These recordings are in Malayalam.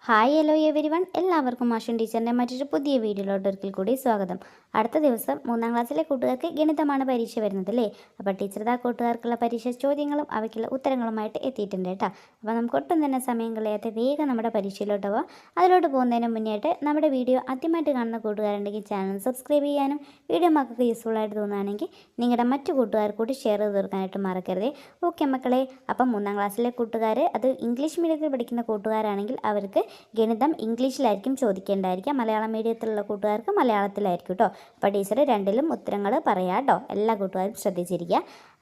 ഹായ് ഹലോ എവരിവൺ, എല്ലാവർക്കും മാഷൻ ടീച്ചറിൻ്റെ മറ്റൊരു പുതിയ വീഡിയോയിലോട്ട് ഒരിക്കൽ കൂടി സ്വാഗതം. അടുത്ത ദിവസം 3ാം ക്ലാസ്സിലെ കൂട്ടുകാർക്ക് ഗണിതമാണ് പരീക്ഷ വരുന്നത് അല്ലേ. അപ്പോൾ ടീച്ചർ ആ കൂട്ടുകാർക്കുള്ള പരീക്ഷ ചോദ്യങ്ങളും അവയ്ക്കുള്ള ഉത്തരങ്ങളുമായിട്ട് എത്തിയിട്ടുണ്ട് കേട്ടോ. അപ്പോൾ നമുക്ക് ഒട്ടും തന്നെ സമയം കളയാതെ വേഗം നമ്മുടെ പരീക്ഷയിലോട്ട് പോകാം. അതിലോട്ട് പോകുന്നതിന് മുന്നേയായിട്ട് നമ്മുടെ വീഡിയോ ആദ്യമായിട്ട് കാണുന്ന കൂട്ടുകാരുണ്ടെങ്കിൽ ചാനൽ സബ്സ്ക്രൈബ് ചെയ്യാനും വീഡിയോ മക്കൾക്ക് യൂസ്ഫുൾ ആയിട്ട് തോന്നുകയാണെങ്കിൽ നിങ്ങളുടെ മറ്റു കൂട്ടുകാർ കൂടി ഷെയർ ചെയ്ത് തീർക്കാനായിട്ട് മറക്കരുത്. ഓക്കെ മക്കളെ, അപ്പം 3ാം ക്ലാസ്സിലെ കൂട്ടുകാർ, അത് ഇംഗ്ലീഷ് മീഡിയത്തിൽ പഠിക്കുന്ന കൂട്ടുകാരാണെങ്കിൽ അവർക്ക് ഗണിതം ഇംഗ്ലീഷിലായിരിക്കും ചോദിക്കേണ്ടതായിരിക്കും. മലയാളം മീഡിയത്തിലുള്ള കൂട്ടുകാർക്ക് മലയാളത്തിലായിരിക്കും കേട്ടോ. അപ്പോൾ ടീച്ചർ രണ്ടിലും ഉത്തരങ്ങൾ പറയാം കേട്ടോ. എല്ലാ കൂട്ടുകാരും ശ്രദ്ധിച്ചിരിക്കുക.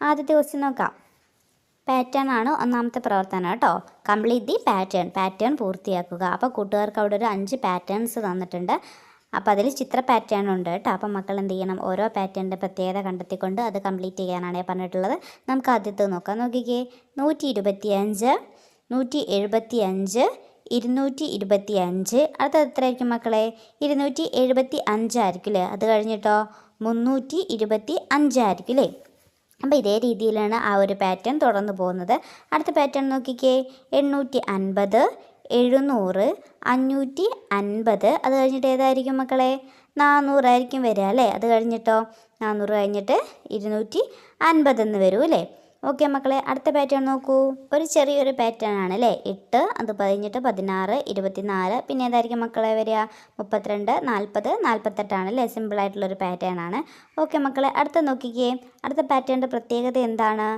ആദ്യത്തെ ക്വസ്റ്റ്യൻ നോക്കാം. പാറ്റേൺ ആണ് ഒന്നാമത്തെ പ്രവർത്തനം കേട്ടോ. കംപ്ലീറ്റ് ദി പാറ്റേൺ പൂർത്തിയാക്കുക. അപ്പോൾ കൂട്ടുകാർക്ക് അവിടെ ഒരു 5 പാറ്റേൺസ് തന്നിട്ടുണ്ട്. അപ്പോൾ അതിൽ ചിത്ര പാറ്റേൺ ഉണ്ട് കേട്ടോ. അപ്പം മക്കൾ എന്ത് ചെയ്യണം, ഓരോ പാറ്റേണിൻ്റെ പ്രത്യേകത കണ്ടെത്തിക്കൊണ്ട് അത് കംപ്ലീറ്റ് ചെയ്യാനാണ് പറഞ്ഞിട്ടുള്ളത്. നമുക്ക് ആദ്യത്തെ നോക്കാം. നോക്കിക്കേ, 125, 175, 225. അടുത്തത് എത്രയായിരിക്കും മക്കളെ? 275 ആയിരിക്കും അല്ലേ. അത് കഴിഞ്ഞിട്ടോ 325 ആയിരിക്കും അല്ലേ. അപ്പോൾ ഇതേ രീതിയിലാണ് ആ ഒരു പാറ്റേൺ തുടർന്ന് പോകുന്നത്. അടുത്ത പാറ്റേൺ നോക്കിക്കേ, 850, 700, 550. അത് കഴിഞ്ഞിട്ട് ഏതായിരിക്കും മക്കളെ? 400 ആയിരിക്കും വരിക അല്ലേ. അത് കഴിഞ്ഞിട്ടോ 400 കഴിഞ്ഞിട്ട് 250 എന്ന് വരും അല്ലേ. ഓക്കെ മക്കളെ, അടുത്ത പാറ്റേൺ നോക്കൂ. ഒരു ചെറിയൊരു പാറ്റേൺ ആണ് അല്ലേ. 8, അത് കഴിഞ്ഞിട്ട് 16, 24. പിന്നെ ഏതായിരിക്കും മക്കളെ വരിക? 32, 40, 48 ആണ് അല്ലേ. സിമ്പിളായിട്ടുള്ളൊരു പാറ്റേൺ ആണ്. ഓക്കെ മക്കളെ, അടുത്ത നോക്കിക്കേ. അടുത്ത പാറ്റേണിൻ്റെ പ്രത്യേകത എന്താണ്?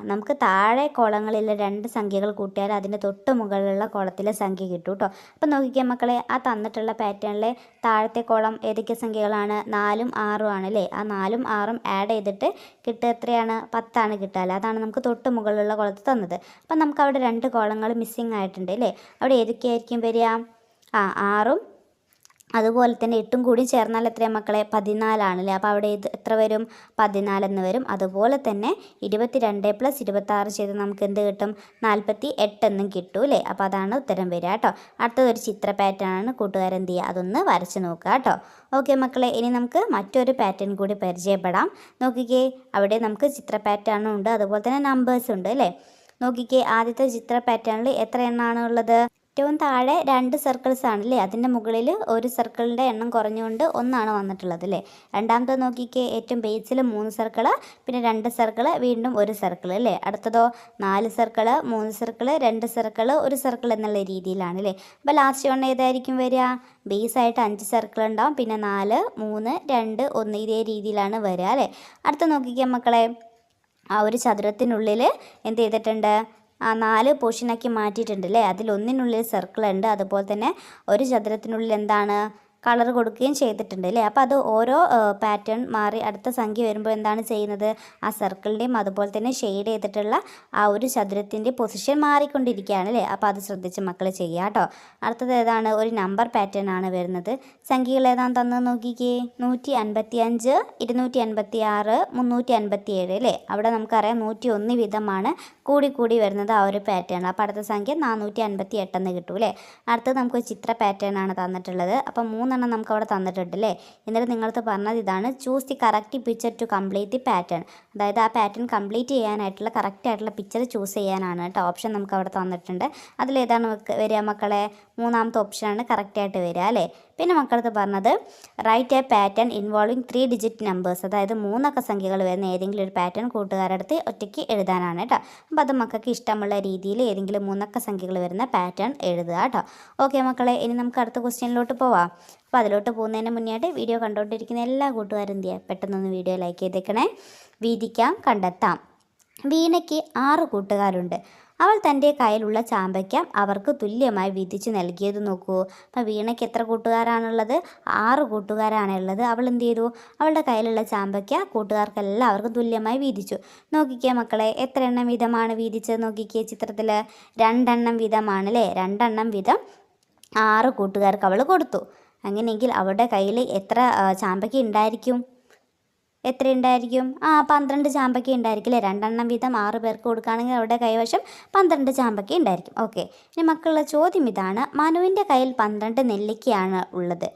നമുക്ക് താഴെ കോളങ്ങളിൽ 2 സംഖ്യകൾ കൂട്ടിയാൽ അതിൻ്റെ തൊട്ട് മുകളിലുള്ള കോളത്തിലെ സംഖ്യ കിട്ടും കേട്ടോ. അപ്പം നോക്കിക്കേ മക്കളെ, ആ തന്നിട്ടുള്ള പാറ്റേണിലെ താഴത്തെ കോളം ഏതൊക്കെ സംഖ്യകളാണ്? 4ഉം 6ഉം ആണ് അല്ലേ. ആ 4ഉം 6ഉം ആഡ് ചെയ്തിട്ട് കിട്ടുക എത്രയാണ്? 10 കിട്ടുക അല്ലേ. അതാണ് നമുക്ക് തൊട്ട് മുകളിലുള്ള കോളത്തിൽ തന്നത്. അപ്പം നമുക്ക് അവിടെ 2 കോളങ്ങൾ മിസ്സിങ് ആയിട്ടുണ്ട് അല്ലേ. അവിടെ ഏതൊക്കെയായിരിക്കും വരിക? 6ഉം അതുപോലെ തന്നെ 8ഉം കൂടി ചേർന്നാൽ എത്രയാണ് മക്കളെ? 14 ആണല്ലേ. അപ്പോൾ അവിടെ എത്ര വരും? 14 എന്ന് വരും. അതുപോലെ തന്നെ 22 + 26 ചെയ്ത് നമുക്ക് എന്ത് കിട്ടും? 48 എന്നും കിട്ടും അല്ലേ. അപ്പോൾ അതാണ് ഉത്തരം വരിക കേട്ടോ. അടുത്തതൊരു ചിത്ര പാറ്റേൺ ആണ്. കൂട്ടുകാരെന്ത് ചെയ്യുക, അതൊന്ന് വരച്ച് നോക്കുക കേട്ടോ. ഓക്കെ മക്കളെ, ഇനി നമുക്ക് മറ്റൊരു പാറ്റേൺ കൂടി പരിചയപ്പെടാം. നോക്കിക്കേ, അവിടെ നമുക്ക് ചിത്ര പാറ്റേണും ഉണ്ട്, അതുപോലെ തന്നെ നമ്പേഴ്സും ഉണ്ട് അല്ലേ. നോക്കിക്കേ, ആദ്യത്തെ ചിത്ര പാറ്റേണിൽ എത്ര എണ്ണമാണ് ഉള്ളത്? ഏറ്റവും താഴെ 2 സർക്കിൾസ് ആണല്ലേ. അതിൻ്റെ മുകളിൽ ഒരു സർക്കിളിൻ്റെ എണ്ണം കുറഞ്ഞുകൊണ്ട് 1 വന്നിട്ടുള്ളത് അല്ലേ. രണ്ടാമത്തെ നോക്കിക്കേ, ഏറ്റവും ബേസിൽ 3 സർക്കിൾ, പിന്നെ 2 സർക്കിൾ, വീണ്ടും ഒരു സർക്കിൾ അല്ലേ. അടുത്തതോ 4 സർക്കിൾ, 3 സർക്കിൾ, 2 സർക്കിൾ, ഒരു സർക്കിൾ എന്നുള്ള രീതിയിലാണ് അല്ലേ. അപ്പോൾ ലാസ്റ്റ് വൺ ഏതായിരിക്കും വരിക? ബേസായിട്ട് 5 സർക്കിൾ ഉണ്ടാവും, പിന്നെ 4, 3, 2, 1 ഇതേ രീതിയിലാണ് വരിക അല്ലേ. അടുത്ത നോക്കിക്കേ മക്കളെ, ആ ഒരു ചതുരത്തിനുള്ളിൽ എന്ത് ചെയ്തിട്ടുണ്ട്? 4 പോർഷനാക്കി മാറ്റിയിട്ടുണ്ട് അല്ലേ. അതിലൊന്നിനുള്ളിൽ സർക്കിൾ ഉണ്ട്, അതുപോലെ തന്നെ ഒരു ചതുരത്തിനുള്ളിൽ എന്താണ്? കളർ കൊടുക്കുകയും ചെയ്തിട്ടുണ്ട് അല്ലേ. അപ്പോൾ അത് ഓരോ പാറ്റേൺ മാറി അടുത്ത സംഖ്യ വരുമ്പോൾ എന്താണ് ചെയ്യുന്നത്? ആ സർക്കിളിൻ്റെയും അതുപോലെ തന്നെ ഷെയ്ഡ് ചെയ്തിട്ടുള്ള ആ ഒരു ചതുരത്തിൻ്റെ പൊസിഷൻ മാറിക്കൊണ്ടിരിക്കുകയാണ് അല്ലേ. അപ്പോൾ അത് ശ്രദ്ധിച്ച് മക്കൾ ചെയ്യുക കേട്ടോ. അടുത്തത് ഏതാണ്? ഒരു നമ്പർ പാറ്റേൺ ആണ് വരുന്നത്. സംഖ്യകൾ ഏതാണ് തന്നത് നോക്കിക്കേ. 155, 256, 357 അല്ലേ. അവിടെ നമുക്കറിയാം 101 വീതമാണ് കൂടി വരുന്നത് ആ ഒരു പാറ്റേൺ. അപ്പോൾ അടുത്ത സംഖ്യ 458 എന്ന് കിട്ടും അല്ലേ. അടുത്തത് നമുക്ക് ചിത്ര പാറ്റേൺ ആണ് തന്നിട്ടുള്ളത്. അപ്പം 3 നമുക്ക് അവിടെ തന്നിട്ടുണ്ട് അല്ലേ. എന്നിട്ട് നിങ്ങൾക്ക് പറഞ്ഞത് ഇതാണ്, choose the correct picture to complete the pattern. അതായത് ആ പാറ്റേൺ കംപ്ലീറ്റ് ചെയ്യാനായിട്ടുള്ള കറക്റ്റ് ആയിട്ടുള്ള പിക്ചർ ചൂസ് ചെയ്യാനാണ് കേട്ടോ. ഓപ്ഷൻ നമുക്ക് അവിടെ തന്നിട്ടുണ്ട്. അതിലേതാണ് വരിക മക്കളെ? 3ാമത്തെ ഓപ്ഷനാണ് കറക്റ്റായിട്ട് വരിക അല്ലേ. പിന്നെ മക്കളത് പറഞ്ഞത് write a pattern involving 3 digit numbers. അതായത് 3 അക്ക സംഖ്യകൾ വരുന്ന ഏതെങ്കിലും ഒരു പാറ്റേൺ കൂട്ടുകാരടുത്ത് ഒറ്റയ്ക്ക് എഴുതാനാണ് കേട്ടോ. അപ്പോൾ അത് മക്കൾക്ക് ഇഷ്ടമുള്ള രീതിയിൽ ഏതെങ്കിലും 3 അക്ക സംഖ്യകൾ വരുന്ന പാറ്റേൺ എഴുതുക കേട്ടോ. ഓക്കെ മക്കളെ, ഇനി നമുക്ക് അടുത്ത ക്വസ്റ്റ്യനിലോട്ട് പോവാം. അപ്പോൾ അതിലോട്ട് പോകുന്നതിന് മുന്നേയായിട്ട് വീഡിയോ കണ്ടുകൊണ്ടിരിക്കുന്ന എല്ലാ കൂട്ടുകാരും എന്ത് ചെയ്യുക, പെട്ടെന്നൊന്ന് വീഡിയോ ലൈക്ക് ചെയ്തേക്കണേ. വീതിക്കാം, കണ്ടെത്താം. വീണയ്ക്ക് 6 കൂട്ടുകാരുണ്ട്. അവൾ തൻ്റെ കയ്യിലുള്ള ചാമ്പയ്ക്ക അവർക്ക് തുല്യമായി വിധിച്ച് നൽകിയത് നോക്കൂ. അപ്പോൾ വീണയ്ക്ക് എത്ര കൂട്ടുകാരാണുള്ളത്? 6 കൂട്ടുകാരാണുള്ളത്. അവൾ എന്ത് ചെയ്തു? അവളുടെ കയ്യിലുള്ള ചാമ്പയ്ക്ക കൂട്ടുകാർക്കെല്ലാവർക്കും തുല്യമായി വീതിച്ചു. നോക്കിക്കേ മക്കളെ, എത്ര എണ്ണം വീതമാണ് വീതിച്ചത് നോക്കിക്കേ. ചിത്രത്തിൽ 2 എണ്ണം വീതമാണ് അല്ലേ. 2 എണ്ണം വീതം 6 കൂട്ടുകാർക്ക് അവൾ കൊടുത്തു. അങ്ങനെയെങ്കിൽ അവളുടെ കയ്യിൽ എത്ര ചാമ്പയ്ക്ക ഉണ്ടായിരിക്കും? എത്ര ഉണ്ടായിരിക്കും? 12 ചാമ്പയ്ക്ക ഉണ്ടായിരിക്കും അല്ലേ. 2 എണ്ണം വീതം 6 പേർക്ക് കൊടുക്കുകയാണെങ്കിൽ അവരുടെ കൈവശം 12 ചാമ്പയ്ക്ക ഉണ്ടായിരിക്കും. ഓക്കെ, ഇനി മക്കളുടെ ചോദ്യം ഇതാണ്. മനുവിൻ്റെ കയ്യിൽ 12 നെല്ലിക്കയാണ് ഉള്ളത്.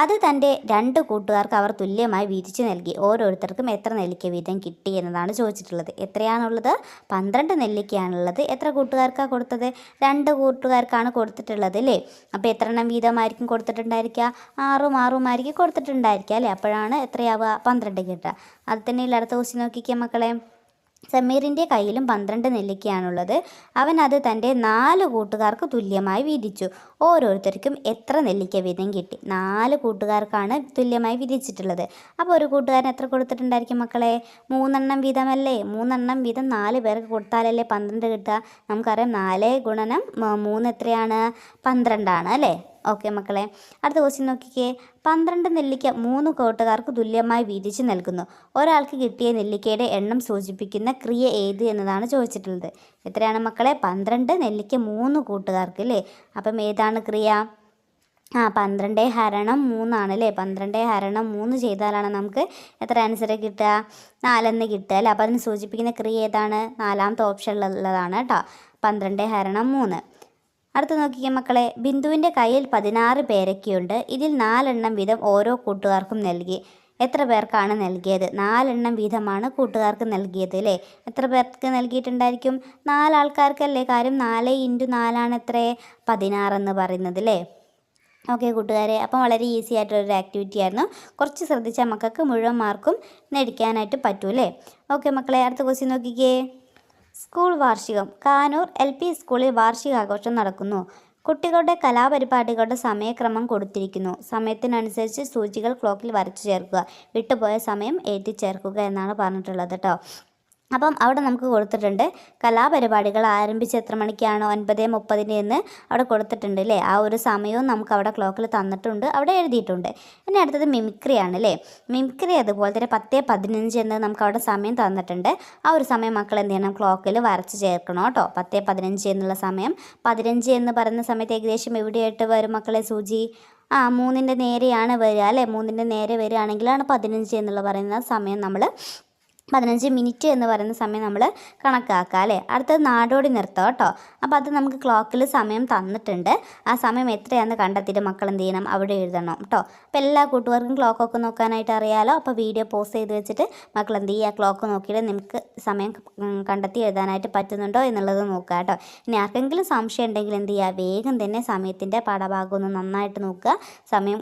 അത് തൻ്റെ 2 കൂട്ടുകാർക്ക് അവർ തുല്യമായി വീതിച്ചു നൽകി. ഓരോരുത്തർക്കും എത്ര നെല്ലിക്ക വീതം കിട്ടി എന്നതാണ് ചോദിച്ചിട്ടുള്ളത്. എത്രയാണുള്ളത്? 12 നെല്ലിക്കയാണുള്ളത്. എത്ര കൂട്ടുകാർക്കാണ് കൊടുത്തത്? 2 കൂട്ടുകാർക്കാണ് കൊടുത്തിട്ടുള്ളത് അല്ലേ. അപ്പോൾ എത്ര എണ്ണം വീതമായിരിക്കും കൊടുത്തിട്ടുണ്ടായിരിക്കുക? 6ഉം 6ഉം ആയിരിക്കും കൊടുത്തിട്ടുണ്ടായിരിക്കുക അല്ലേ. അപ്പോഴാണ് എത്രയാവുക? 12 കിട്ടുക. അത് തന്നെയല്ലേ അടുത്ത ക്വസ്റ്റ്യൻ നോക്കിക്കുക മക്കളെ. സമീറിൻ്റെ കയ്യിലും 12 നെല്ലിക്കയാണുള്ളത്. അവൻ അത് തൻ്റെ 4 കൂട്ടുകാർക്ക് തുല്യമായി വീതിച്ചു. ഓരോരുത്തർക്കും എത്ര നെല്ലിക്ക വീതം കിട്ടി? 4 കൂട്ടുകാർക്കാണ് തുല്യമായി വീതിച്ചിട്ടുള്ളത്. അപ്പോൾ ഒരു കൂട്ടുകാരൻ എത്ര കൊടുത്തിട്ടുണ്ടായിരിക്കും മക്കളെ? 3 എണ്ണം വീതമല്ലേ. 3 എണ്ണം വീതം 4 പേർക്ക് കൊടുത്താലല്ലേ 12 കിട്ടുക. നമുക്കറിയാം 4 ഗുണനം 3 എത്രയാണ്? 12 ആണ് അല്ലേ. ഓക്കെ മക്കളെ, അടുത്ത ക്വസ്റ്റ്യൻ നോക്കിക്കേ. 12 നെല്ലിക്ക 3 കൂട്ടുകാർക്ക് തുല്യമായി വീതിച്ച് നൽകുന്നു. ഒരാൾക്ക് കിട്ടിയ നെല്ലിക്കയുടെ എണ്ണം സൂചിപ്പിക്കുന്ന ക്രിയ ഏത് എന്നതാണ് ചോദിച്ചിട്ടുള്ളത്. എത്രയാണ് മക്കളെ? 12 നെല്ലിക്ക 3 കൂട്ടുകാർക്ക് അല്ലേ. അപ്പം ഏതാണ് ക്രിയ? 12 ഹരണം 3 ആണ് അല്ലേ. 12 ഹരണം 3 ചെയ്താലാണ് നമുക്ക് എത്ര ആൻസർ കിട്ടുക? 4 എന്ന് കിട്ടുക അല്ലേ. അപ്പോൾ അതിന് സൂചിപ്പിക്കുന്ന ക്രിയ ഏതാണ്? 4ാമത്തെ ഓപ്ഷനിലുള്ളതാണ് കേട്ടോ. 12 ഹരണം 3. അടുത്ത നോക്കിക്കുക മക്കളെ. ബിന്ദുവിൻ്റെ കയ്യിൽ 16 പേരയ്ക്കയുണ്ട്. ഇതിൽ 4 എണ്ണം വീതം ഓരോ കൂട്ടുകാർക്കും നൽകി. എത്ര പേർക്കാണ് നൽകിയത്? 4 എണ്ണം വീതമാണ് കൂട്ടുകാർക്ക് നൽകിയത് അല്ലേ. എത്ര പേർക്ക് നൽകിയിട്ടുണ്ടായിരിക്കും? 4 ആൾക്കാർക്കല്ലേ. കാര്യം 4 × 4 ആണ് എത്ര? 16 എന്ന് പറയുന്നത് അല്ലേ. ഓക്കെ കൂട്ടുകാരെ, അപ്പം വളരെ ഈസി ആയിട്ടുള്ളൊരു ആക്ടിവിറ്റി ആയിരുന്നു. കുറച്ച് ശ്രദ്ധിച്ചാൽ മക്കൾക്ക് മുഴുവൻ മാർക്കും നേടിക്കാനായിട്ട് പറ്റൂലേ. ഓക്കെ മക്കളെ, അടുത്ത ക്വസ്റ്റ്യൻ നോക്കിക്കേ. സ്കൂൾ വാർഷികം. കാനൂർ LP സ്കൂളിൽ വാർഷികാഘോഷം നടക്കുന്നു. കുട്ടികളുടെ കലാപരിപാടികളുടെ സമയക്രമം കൊടുത്തിരിക്കുന്നു. സമയത്തിനനുസരിച്ച് സൂചികൾ ക്ലോക്കിൽ വരച്ചു ചേർക്കുക. വിട്ടുപോയ സമയം എഴുതി ചേർക്കുക എന്നാണ് പറഞ്ഞിട്ടുള്ളത് കേട്ടോ. അപ്പം അവിടെ നമുക്ക് കൊടുത്തിട്ടുണ്ട് കലാപരിപാടികൾ ആരംഭിച്ച് എത്ര മണിക്കാണ്? 9:30 എന്ന് അവിടെ കൊടുത്തിട്ടുണ്ട് അല്ലേ. ആ ഒരു സമയവും നമുക്ക് അവിടെ ക്ലോക്കിൽ തന്നിട്ടുണ്ട്, അവിടെ എഴുതിയിട്ടുണ്ട്. ഇനി അടുത്തത് മിമിക്രിയാണ് അല്ലേ. മിമിക്രി അതുപോലെ തന്നെ 10:15 എന്ന് നമുക്ക് അവിടെ സമയം തന്നിട്ടുണ്ട്. ആ ഒരു സമയം മക്കൾ എന്ത് ചെയ്യണം? ക്ലോക്കിൽ വരച്ച് ചേർക്കണം കേട്ടോ. 10:15 എന്നുള്ള സമയം. 15 എന്ന് പറയുന്ന സമയത്ത് ഏകദേശം എവിടെയായിട്ട് വരും മക്കളെ സൂചി? 3ൻ്റെ നേരെയാണ് വരിക അല്ലേ. 3ൻ്റെ നേരെ വരികയാണെങ്കിലാണ് 15 എന്നുള്ള പറയുന്ന സമയം നമ്മൾ 15 മിനിറ്റ് എന്ന് പറയുന്ന സമയം നമ്മൾ കണക്കാക്കുക അല്ലേ. അടുത്തത് നാടോടി നൃത്തം കേട്ടോ. അപ്പോൾ അത് നമുക്ക് ക്ലോക്കിൽ സമയം തന്നിട്ടുണ്ട്. ആ സമയം എത്രയാണെന്ന് കണ്ടെത്തിയിട്ട് മക്കൾ എന്ത് ചെയ്യണം? അവിടെ എഴുതണം കേട്ടോ. അപ്പോൾ എല്ലാ കൂട്ടുകാർക്കും ക്ലോക്കൊക്കെ നോക്കാനായിട്ട് അറിയാമല്ലോ. അപ്പോൾ വീഡിയോ പോസ്റ്റ് ചെയ്ത് വെച്ചിട്ട് മക്കൾ എന്ത് ചെയ്യുക? ക്ലോക്ക് നോക്കിയിട്ട് നിങ്ങൾക്ക് സമയം കണ്ടെത്തി എഴുതാനായിട്ട് പറ്റുന്നുണ്ടോ എന്നുള്ളത് നോക്കുക കേട്ടോ. ഇനി ആർക്കെങ്കിലും സംശയം ഉണ്ടെങ്കിൽ എന്ത് ചെയ്യുക? വേഗം തന്നെ സമയത്തിൻ്റെ പാഠഭാഗം ഒന്ന് നന്നായിട്ട് നോക്കുക. സമയം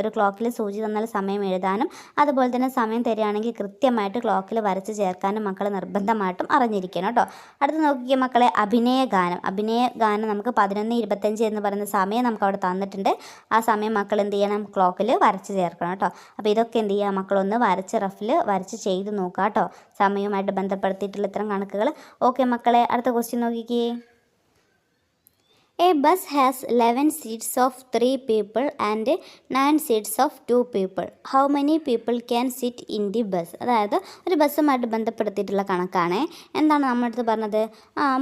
ഒരു ക്ലോക്കിൽ സൂചി തന്നാൽ സമയം എഴുതാനും അതുപോലെ തന്നെ സമയം തരികയാണെങ്കിൽ കൃത്യമായിട്ട് ക്ലോക്കിൽ വരച്ച് ചേർക്കാനും മക്കൾ നിർബന്ധമായിട്ടും അറിഞ്ഞിരിക്കണം കേട്ടോ. അടുത്ത് നോക്കിക്കുക മക്കളെ. അഭിനയ ഗാനം നമുക്ക് 11:25 എന്ന് പറയുന്ന സമയം നമുക്ക് അവിടെ തന്നിട്ടുണ്ട്. ആ സമയം മക്കൾ എന്ത് ചെയ്യണം? ക്ലോക്കിൽ വരച്ച് ചേർക്കണം കേട്ടോ. അപ്പോൾ ഇതൊക്കെ എന്ത് ചെയ്യുക? മക്കളൊന്ന് റഫിൽ വരച്ച് ചെയ്ത് നോക്കുക കേട്ടോ. സമയവുമായിട്ട് ബന്ധപ്പെടുത്തിയിട്ടുള്ള ഇത്തരം കണക്കുകൾ. ഓക്കെ മക്കളെ, അടുത്ത ക്വസ്റ്റ്യൻ നോക്കിക്കേ. A bus has 11 seats of 3 people and 9 seats of 2 people. How many people can sit in the bus? അതായത് ഒരു ബസ്സുമായിട്ട് ബന്ധപ്പെടുത്തിയിട്ടുള്ള കണക്കാണ്. എന്താണ് നമ്മളടുത്ത് പറഞ്ഞത്?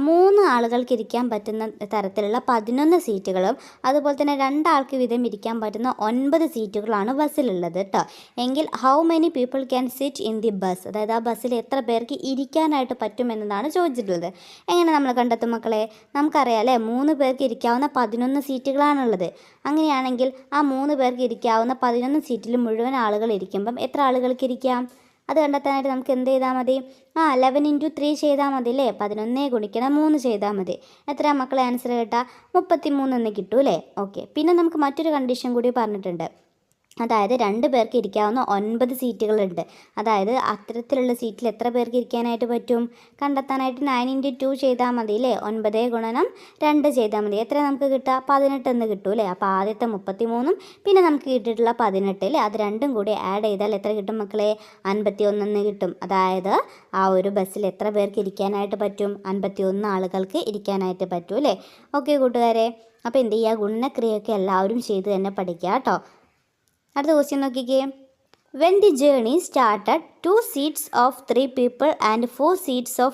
3 ആളുകൾക്ക് ഇരിക്കാൻ പറ്റുന്ന തരത്തിലുള്ള 11 സീറ്റുകളും അതുപോലെ തന്നെ 2 ആൾക്ക് വീതം ഇരിക്കാൻ പറ്റുന്ന 9 സീറ്റുകളാണ് ബസ്സിലുള്ളത് കേട്ടോ. എങ്കിൽ how many people can sit in the bus? അതായത് ആ ബസ്സിൽ എത്ര പേർക്ക് ഇരിക്കാനായിട്ട് പറ്റുമെന്നതാണ് ചോദിച്ചിട്ടുള്ളത്. എങ്ങനെ നമ്മൾ കണ്ടെത്തും മക്കളെ? നമുക്കറിയാം അല്ലേ, 3 പേർക്ക് ഇരിക്കാവുന്ന 11 സീറ്റുകളാണുള്ളത്. അങ്ങനെയാണെങ്കിൽ ആ 3 പേർക്ക് ഇരിക്കാവുന്ന 11 സീറ്റിൽ മുഴുവൻ ആളുകൾ ഇരിക്കുമ്പം എത്ര ആളുകൾക്ക് ഇരിക്കാം? അത് കണ്ടെത്താനായിട്ട് നമുക്ക് എന്ത് ചെയ്താൽ മതി? 11 × 3 ചെയ്താൽ മതി അല്ലേ. 11 × 3 ചെയ്താൽ മതി. എത്ര മക്കളെ ആൻസർ കേട്ടാൽ 33 എന്ന് കിട്ടും അല്ലേ. ഓക്കെ, പിന്നെ നമുക്ക് മറ്റൊരു കണ്ടീഷൻ കൂടി പറഞ്ഞിട്ടുണ്ട്. അതായത് 2 പേർക്ക് ഇരിക്കാവുന്ന 9 സീറ്റുകളുണ്ട്. അതായത് അത്തരത്തിലുള്ള സീറ്റിൽ എത്ര പേർക്ക് ഇരിക്കാനായിട്ട് പറ്റും? കണ്ടെത്താനായിട്ട് 9 × 2 ചെയ്താൽ മതി അല്ലേ. 9 × 2 ചെയ്താൽ മതി. എത്ര നമുക്ക് കിട്ടുക? 18 എന്ന് കിട്ടും അല്ലേ. അപ്പോൾ ആദ്യത്തെ 33ഉം പിന്നെ നമുക്ക് കിട്ടിയിട്ടുള്ള 18 അല്ലേ, അത് രണ്ടും കൂടി ആഡ് ചെയ്താൽ എത്ര കിട്ടും മക്കളെ? 51 എന്ന് കിട്ടും. അതായത് ആ ഒരു ബസ്സിൽ എത്ര പേർക്ക് ഇരിക്കാനായിട്ട് പറ്റും? 51 ആളുകൾക്ക് ഇരിക്കാനായിട്ട് പറ്റും അല്ലേ. ഓക്കെ കൂട്ടുകാരെ, അപ്പോൾ എന്ത് ചെയ്യുക? ഗുണനക്രിയയൊക്കെ എല്ലാവരും ചെയ്ത് തന്നെ പഠിക്കുക കേട്ടോ. അടുത്ത ക്വസ്റ്റ്യൻ നോക്കിക്കേ. When the journey started 2 seats of 3 people and 4 seats of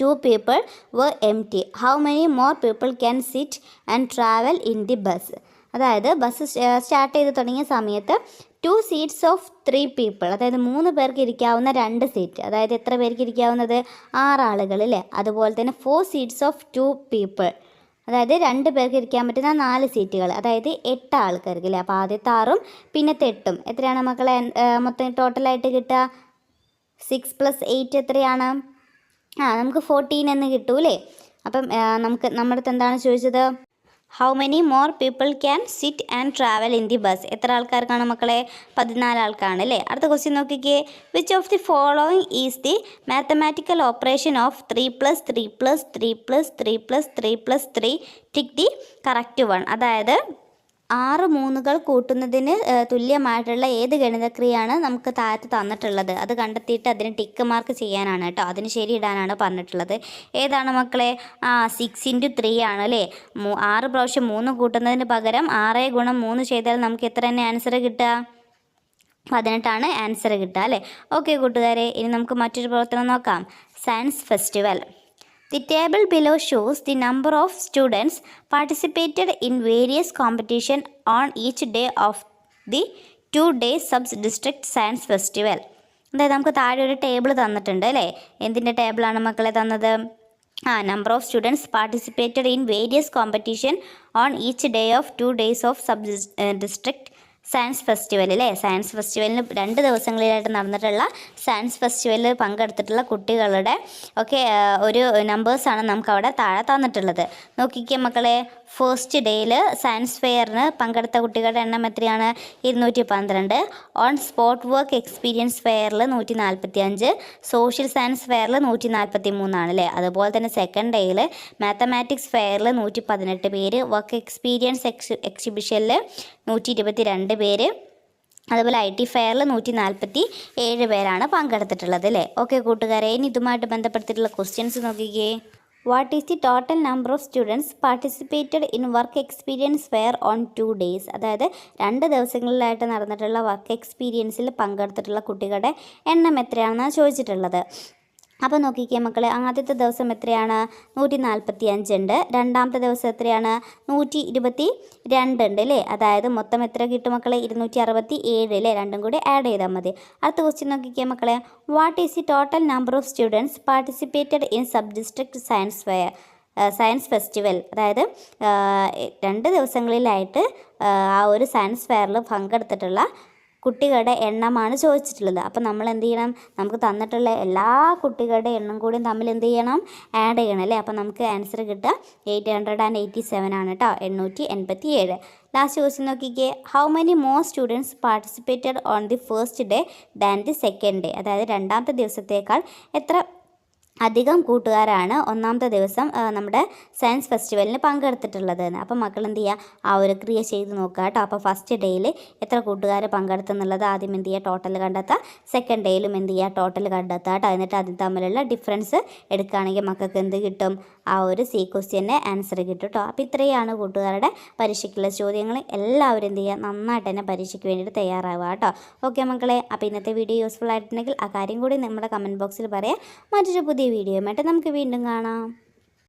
2 people were empty. How many more people can sit and travel in the bus? അതായത് ബസ് സ്റ്റാർട്ട് ചെയ്ത് തുടങ്ങിയ സമയത്ത് 2 seats of 3 people, അതായത് 3 പേർക്ക് ഇരിക്കാവുന്ന 2 സീറ്റ്. അതായത് എത്ര പേർക്ക് ഇരിക്കാവുന്നത്? 6 ആളുകൾ അല്ലേ. അതുപോലെ തന്നെ 4 seats of 2 people, അതായത് 2 പേർക്ക് ഇരിക്കാൻ പറ്റുന്ന 4 സീറ്റുകൾ, അതായത് 8 ആൾക്കാർക്ക് അല്ലേ. അപ്പോൾ ആദ്യത്തെ 6ഉം പിന്നത്തെ 8ഉം എത്രയാണ് മക്കളെ മൊത്തം ടോട്ടലായിട്ട് കിട്ടുക? 6 + 8 എത്രയാണ്? നമുക്ക് 14 എന്ന് കിട്ടൂലേ. അപ്പം നമ്മുടെ അടുത്ത് എന്താണ് ചോദിച്ചത്? How many more people can sit and travel in the bus? എത്ര ആൾക്കാർക്കാണ് മക്കളെ? 14 ആൾക്കാണ് അല്ലേ. അടുത്ത ക്വസ്റ്റ്യൻ നോക്കിക്കേ. Which of the following is the mathematical operation of 3 + 3 + 3 + 3 + 3 + 3 tick the correct one? അതായത് 6 മൂന്നുകൾ കൂട്ടുന്നതിന് തുല്യമായിട്ടുള്ള ഏത് ഗണിതക്രിയയാണ് നമുക്ക് താഴത്ത് തന്നിട്ടുള്ളത്? അത് കണ്ടെത്തിയിട്ട് അതിന് ടിക്ക് മാർക്ക് ചെയ്യാനാണ് കേട്ടോ, അതിന് ശരി ഇടാനാണ് പറഞ്ഞിട്ടുള്ളത്. ഏതാണ് മക്കളെ? 6 × 3 ആണ് അല്ലേ. 6 പ്രാവശ്യം 3 കൂട്ടുന്നതിന് പകരം 6 × 3 ചെയ്താൽ നമുക്ക് എത്ര തന്നെ ആൻസർ കിട്ടുക? 18 ആൻസർ കിട്ടുക അല്ലേ. ഓക്കെ കൂട്ടുകാരെ, ഇനി നമുക്ക് മറ്റൊരു പ്രവർത്തനം നോക്കാം. Science festival. The table below shows the number of students participated in various competition on each day of the 2-day sub-district science festival. അതായത് നമുക്ക് താഴെ ഒരു ടേബിൾ തന്നിട്ടുണ്ട് അല്ലേ. എന്തിൻ്റെ ടേബിളാണ് മക്കളെ തന്നത്? Number of students participated in various competition on each day of 2 days of sub district science festival അല്ലേ. സയൻസ് ഫെസ്റ്റിവലിന് 2 ദിവസങ്ങളിലായിട്ട് നടന്നിട്ടുള്ള സയൻസ് ഫെസ്റ്റിവലിൽ പങ്കെടുത്തിട്ടുള്ള കുട്ടികളുടെ ഒരു നമ്പേഴ്സാണ് നമുക്ക് അവിടെ താഴെ തന്നിട്ടുള്ളത്. നോക്കിക്കേ മക്കളെ, ഫസ്റ്റ് ഡേയിൽ സയൻസ് ഫെയറിന് പങ്കെടുത്ത കുട്ടികളുടെ എണ്ണം എത്രയാണ്? 212. ഓൺ സ്പോട്ട് വർക്ക് എക്സ്പീരിയൻസ് ഫെയറിൽ 145, സോഷ്യൽ സയൻസ് ഫെയറിൽ 143 അല്ലേ. അതുപോലെ തന്നെ സെക്കൻഡ് ഡേയിൽ മാത്തമാറ്റിക്സ് ഫെയറിൽ 118 പേര്, വർക്ക് എക്സ്പീരിയൻസ് എക്സിബിഷനിൽ 122 പേര്, അതുപോലെ IT ഫെയറിൽ 147 പേരാണ് പങ്കെടുത്തിട്ടുള്ളത് അല്ലേ. ഓക്കെ കൂട്ടുകാരെ, ഇനി ഇതുമായിട്ട് ബന്ധപ്പെടുത്തിയിട്ടുള്ള ക്വസ്റ്റ്യൻസ് നോക്കിക്കേ. What is the total number of students participated in work experience fair on 2 days? അതായത് 2 ദിവസങ്ങളിലായിട്ട് നടന്നിട്ടുള്ള വർക്ക് എക്സ്പീരിയൻസിൽ പങ്കെടുത്തിട്ടുള്ള കുട്ടികളുടെ എണ്ണം എത്രയാണെന്നാണ് ചോദിച്ചിട്ടുള്ളത്. അപ്പോൾ നോക്കിക്കേ മക്കളെ, ആദ്യത്തെ ദിവസം എത്രയാണ്? 145 ഉണ്ട്. രണ്ടാമത്തെ ദിവസം എത്രയാണ്? 122 ഉണ്ട് അല്ലേ. അതായത് മൊത്തം എത്ര കിട്ടും മക്കളെ? 267 അല്ലേ. രണ്ടും കൂടി ആഡ് ചെയ്താൽ മതി. അടുത്ത ക്വസ്റ്റ്യൻ നോക്കിക്കേ മക്കളെ. What is the total number of students participated in sub district science festival? അതായത് 2 ദിവസങ്ങളിലായിട്ട് ആ ഒരു സയൻസ് ഫെയറിൽ പങ്കെടുത്തിട്ടുള്ള കുട്ടികളുടെ എണ്ണമാണ് ചോദിച്ചിട്ടുള്ളത്. അപ്പോൾ നമ്മൾ എന്ത് ചെയ്യണം? നമുക്ക് തന്നിട്ടുള്ള എല്ലാ കുട്ടികളുടെ എണ്ണം കൂടി തമ്മിൽ എന്ത് ചെയ്യണം? ആഡ് ചെയ്യണം അല്ലേ. അപ്പോൾ നമുക്ക് ആൻസർ കിട്ടുക 887 ആണ് കേട്ടോ, 887. ലാസ്റ്റ് ക്വസ്റ്റ്യൻ നോക്കിക്കേ. How many more students participated on the first day than the second day? അതായത് രണ്ടാമത്തെ ദിവസത്തേക്കാൾ എത്ര അധികം കൂട്ടുകാരാണ് ഒന്നാമത്തെ ദിവസം നമ്മുടെ സയൻസ് ഫെസ്റ്റിവലിന് പങ്കെടുത്തിട്ടുള്ളത്. അപ്പോൾ മക്കൾ എന്ത് ചെയ്യുക? ആ ഒരു ക്രിയ ചെയ്ത് നോക്കുക കേട്ടോ. അപ്പോൾ ഫസ്റ്റ് ഡേയിൽ എത്ര കൂട്ടുകാർ പങ്കെടുത്തെന്നുള്ളത് ആദ്യം എന്ത് ചെയ്യുക? ടോട്ടൽ കണ്ടെത്തുക. സെക്കൻഡ് ഡേയിലും എന്ത് ചെയ്യുക? ടോട്ടൽ കണ്ടെത്തുക കേട്ടോ. എന്നിട്ട് അതിന് തമ്മിലുള്ള ഡിഫറൻസ് എടുക്കുകയാണെങ്കിൽ മക്കൾക്ക് എന്ത് കിട്ടും? ആ ഒരു ക്വസ്റ്റ്യൻ്റെ ആൻസർ കിട്ടും കേട്ടോ. അപ്പോൾ ഇത്രയാണ് കൂട്ടുകാരുടെ പരീക്ഷയ്ക്കുള്ള ചോദ്യങ്ങൾ. എല്ലാവരും എന്ത് ചെയ്യുക? നന്നായിട്ട് തന്നെ പരീക്ഷയ്ക്ക് വേണ്ടിയിട്ട് തയ്യാറാവുക കേട്ടോ. ഓക്കെ മക്കളെ, അപ്പോൾ ഇന്നത്തെ വീഡിയോ യൂസ്ഫുൾ ആയിട്ടുണ്ടെങ്കിൽ ആ കാര്യം കൂടി നമ്മുടെ കമൻറ്റ് ബോക്സിൽ പറയാം. മറ്റൊരു പുതിയ വീഡിയോയുമായിട്ട് നമുക്ക് വീണ്ടും കാണാം.